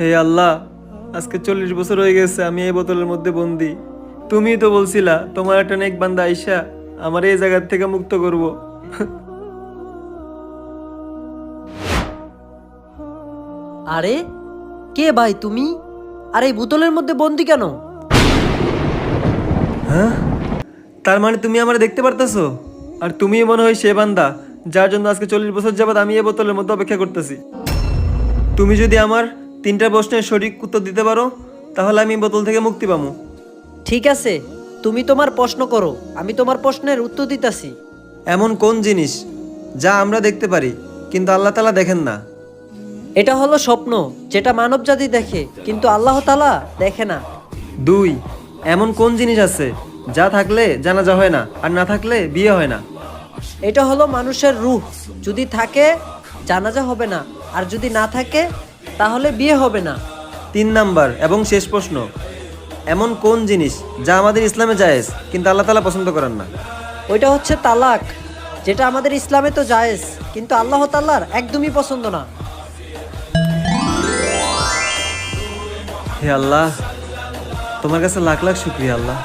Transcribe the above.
হে আল্লাহ, আজকে 40 বছর হয়ে গেছে আমি এই বোতলের মধ্যে বন্দি। তুমি তো বলছিলা তোমার একটা নেক বান্দা আইসা আমার এই জায়গা থেকে মুক্ত করব। আরে কে ভাই তুমি? আর এই বোতলের মধ্যে বন্দি কেন? হ্যাঁ, তার মানে তুমি আমার দেখতে পারতেছো? আর তুমিই মনে হয় সে বান্দা যার জন্য আজকে 40 বছর যাবত আমি এই বোতলের মধ্যে অপেক্ষা করতেছি। তুমি যদি আমার 3টা প্রশ্নের সঠিক উত্তর দিতে পারো তাহলে আমি এই বোতল থেকে মুক্তি পাবো। ঠিক আছে, তুমি তোমার প্রশ্ন করো, আমি তোমার প্রশ্নের উত্তর দিতাছি। এমন কোন জিনিস যা আমরা দেখতে পারি কিন্তু আল্লাহ তাআলা দেখেন না? এটা হলো স্বপ্ন, যেটা মানব জাতি দেখে কিন্তু আল্লাহ তাআলা দেখে না। 2, এমন কোন জিনিস আছে যা থাকলে জানাজা হয় না আর না থাকলে বিয়ে হয় না? এটা হলো মানুষের রূহ, যদি থাকে জানাজা হবে না, আর যদি না থাকে তাহলে বিয়ে হবে না। 3 নাম্বার এবং শেষ প্রশ্ন, এমন কোন জিনিস যা আমাদের ইসলামে জায়েজ কিন্তু আল্লাহ তাআলা পছন্দ করেন না? ওইটা হচ্ছে তালাক, যেটা আমাদের ইসলামে তো জায়েজ কিন্তু আল্লাহ তাআলার একদমই পছন্দ না। হে আল্লাহ, তোমার কাছে লাখ লাখ শুকরিয়া আল্লাহ।